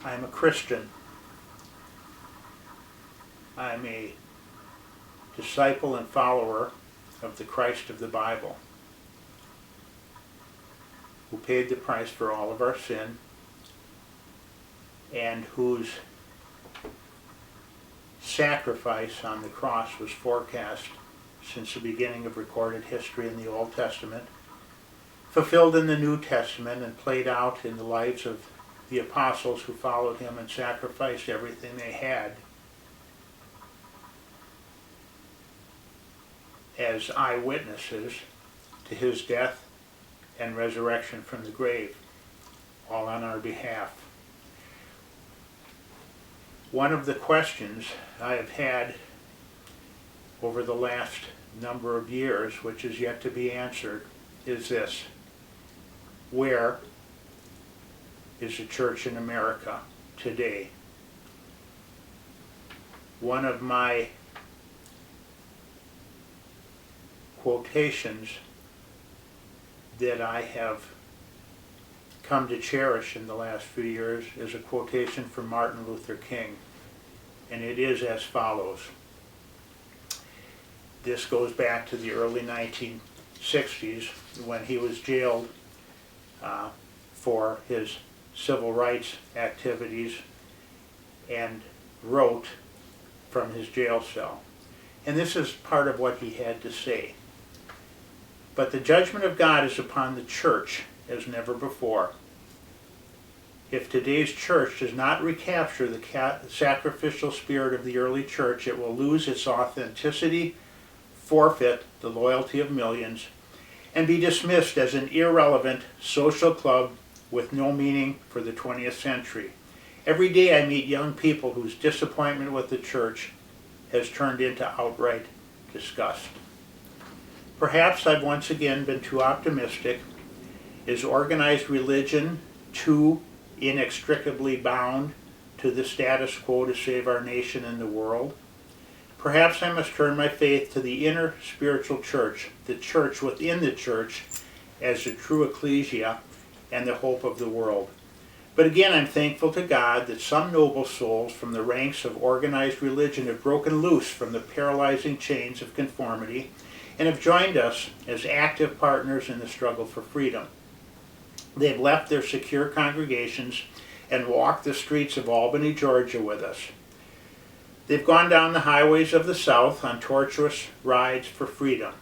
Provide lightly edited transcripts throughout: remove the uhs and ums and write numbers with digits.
I'm a Christian. I'm a disciple and follower of the Christ of the Bible, who paid the price for all of our sin and whose sacrifice on the cross was forecast since the beginning of recorded history in the Old Testament, fulfilled in the New Testament, and played out in the lives of the apostles who followed him and sacrificed everything they had as eyewitnesses to his death and resurrection from the grave, all on our behalf. One of the questions I have had over the last number of years, which is yet to be answered, is this: where is the church in America today? One of my quotations that I have come to cherish in the last few years is a quotation from Martin Luther King, and it is as follows. This goes back to the early 1960s when he was jailed for his civil rights activities and wrote from his jail cell. And this is part of what he had to say. But the judgment of God is upon the church as never before. If today's church does not recapture the sacrificial spirit of the early church, it will lose its authenticity, forfeit the loyalty of millions, and be dismissed as an irrelevant social club with no meaning for the 20th century. Every day I meet young people whose disappointment with the church has turned into outright disgust. Perhaps I've once again been too optimistic. Is organized religion too inextricably bound to the status quo to save our nation and the world? Perhaps I must turn my faith to the inner spiritual church, the church within the church, as the true ecclesia and the hope of the world. But again, I'm thankful to God that some noble souls from the ranks of organized religion have broken loose from the paralyzing chains of conformity and have joined us as active partners in the struggle for freedom. They've left their secure congregations and walked the streets of Albany, Georgia with us. They've gone down the highways of the South on tortuous rides for freedom.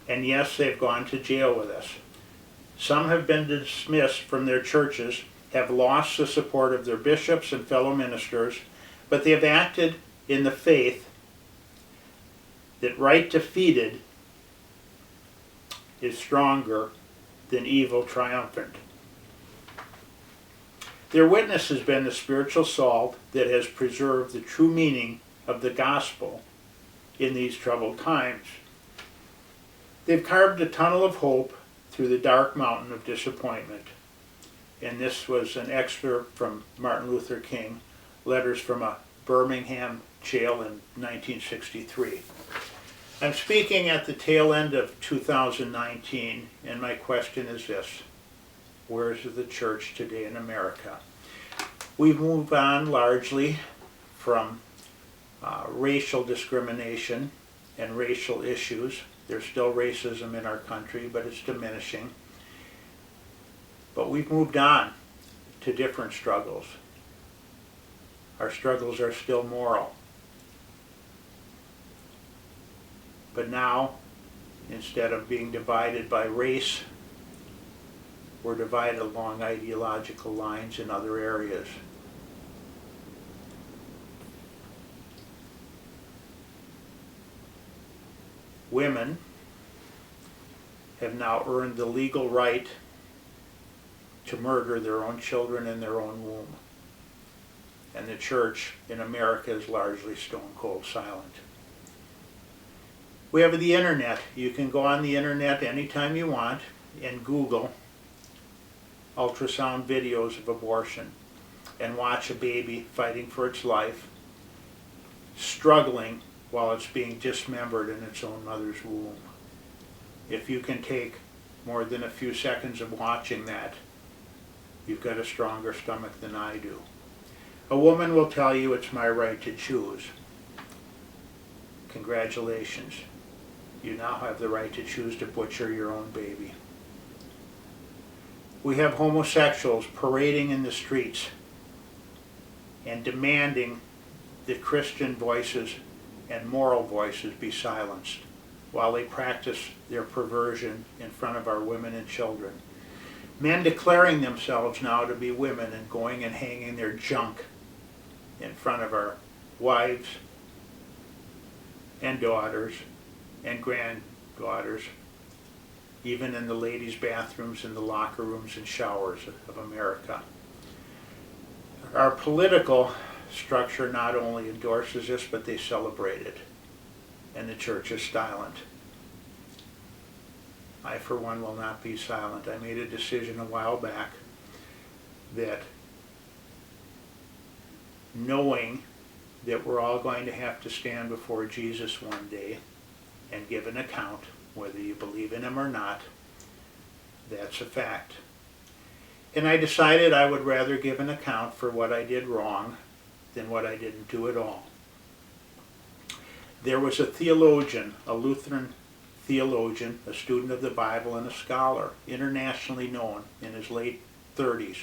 And yes, they've gone to jail with us. Some have been dismissed from their churches, have lost the support of their bishops and fellow ministers, but they have acted in the faith that right defeated is stronger than evil triumphant. Their witness has been the spiritual salt that has preserved the true meaning of the gospel in these troubled times. They've carved a tunnel of hope through the dark mountain of disappointment. And this was an excerpt from Martin Luther King, letters from a Birmingham jail in 1963. I'm speaking at the tail end of 2019, and my question is this: where is the church today in America? We've moved on largely from racial discrimination and racial issues. There's still racism in our country, but it's diminishing. But we've moved on to different struggles. Our struggles are still moral. But now, instead of being divided by race, we're divided along ideological lines in other areas. Women have now earned the legal right to murder their own children in their own womb. And the church in America is largely stone cold silent. We have the internet. You can go on the internet anytime you want and Google ultrasound videos of abortion and watch a baby fighting for its life, struggling while it's being dismembered in its own mother's womb. If you can take more than a few seconds of watching that, you've got a stronger stomach than I do. A woman will tell you it's my right to choose. Congratulations. You now have the right to choose to butcher your own baby. We have homosexuals parading in the streets and demanding that Christian voices and moral voices be silenced while they practice their perversion in front of our women and children. Men declaring themselves now to be women and going and hanging their junk in front of our wives and daughters and granddaughters, even in the ladies' bathrooms and the locker rooms and showers of America. Our political structure not only endorses this, but they celebrate it, and the church is silent. I, for one, will not be silent. I made a decision a while back that, knowing that we're all going to have to stand before Jesus one day and give an account, whether you believe in him or not, that's a fact. And I decided I would rather give an account for what I did wrong than what I didn't do at all. There was a theologian, a Lutheran theologian, a student of the Bible and a scholar, internationally known, in his late 30s.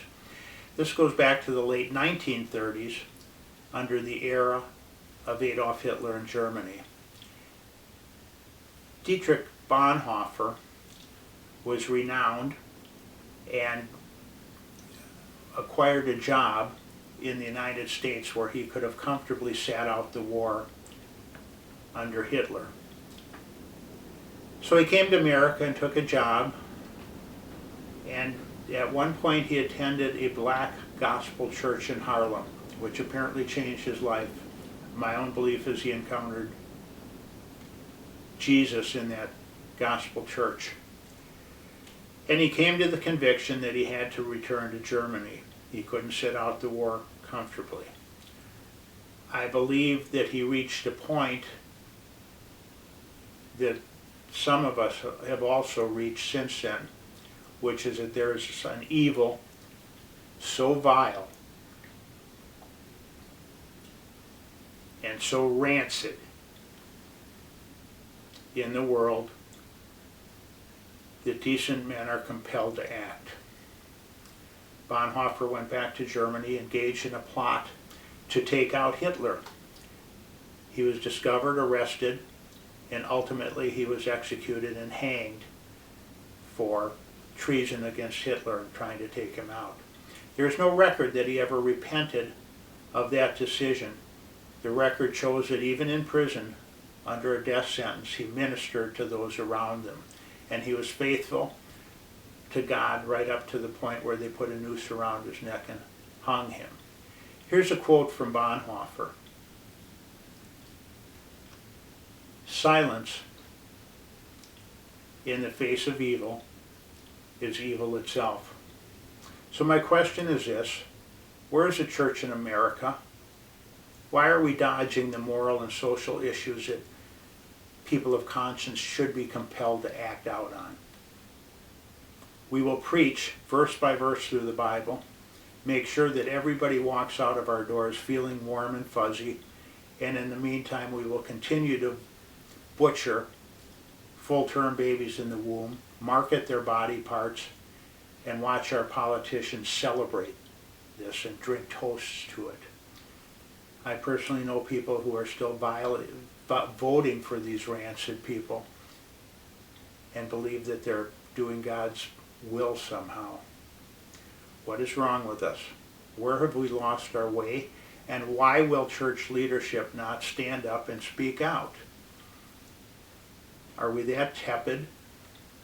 This goes back to the late 1930s, under the era of Adolf Hitler in Germany. Dietrich Bonhoeffer was renowned and acquired a job in the United States where he could have comfortably sat out the war under Hitler. So he came to America and took a job, and at one point he attended a black gospel church in Harlem, which apparently changed his life. My own belief is he encountered Jesus in that gospel church. And he came to the conviction that he had to return to Germany. He couldn't sit out the war comfortably. I believe that he reached a point that some of us have also reached since then, which is that there is an evil so vile and so rancid in the world that decent men are compelled to act. Bonhoeffer went back to Germany, engaged in a plot to take out Hitler. He was discovered, arrested, and ultimately he was executed and hanged for treason against Hitler and trying to take him out. There's no record that he ever repented of that decision. The record shows that even in prison, under a death sentence, he ministered to those around him. And he was faithful to God right up to the point where they put a noose around his neck and hung him. Here's a quote from Bonhoeffer. Silence in the face of evil is evil itself. So my question is this: where is the church in America? Why are we dodging the moral and social issues that people of conscience should be compelled to act out on? We will preach verse by verse through the Bible, make sure that everybody walks out of our doors feeling warm and fuzzy, and in the meantime we will continue to butcher full-term babies in the womb, market their body parts, and watch our politicians celebrate this and drink toasts to it. I personally know people who are still voting for these rancid people and believe that they're doing God's will somehow. What is wrong with us? Where have we lost our way? And why will church leadership not stand up and speak out? Are we that tepid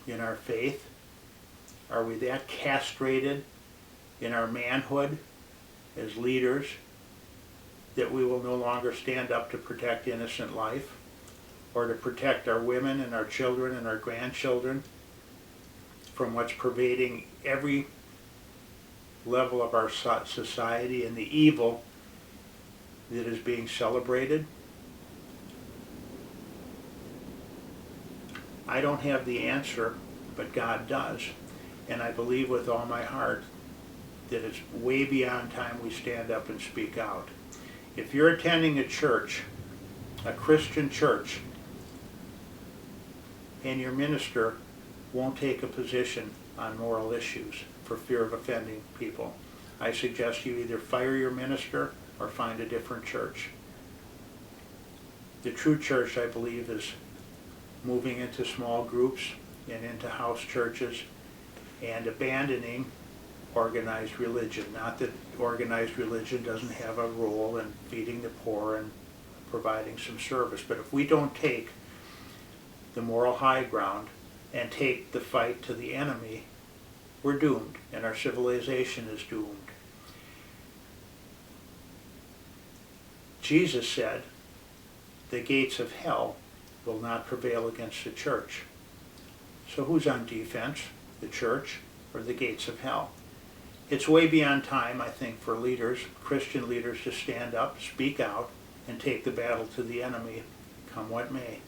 in our faith? Are we that castrated in our manhood as leaders that we will no longer stand up to protect innocent life, or to protect our women and our children and our grandchildren from what's pervading every level of our society and the evil that is being celebrated? I don't have the answer, but God does. And I believe with all my heart that it's way beyond time we stand up and speak out. If you're attending a church, a Christian church, and your minister won't take a position on moral issues for fear of offending people, I suggest you either fire your minister or find a different church. The true church, I believe, is moving into small groups and into house churches and abandoning organized religion. Not that organized religion doesn't have a role in feeding the poor and providing some service, but if we don't take the moral high ground and take the fight to the enemy, we're doomed, and our civilization is doomed. Jesus said, the gates of hell will not prevail against the church. So who's on defense, the church or the gates of hell? It's way beyond time, I think, for leaders, Christian leaders, to stand up, speak out, and take the battle to the enemy, come what may.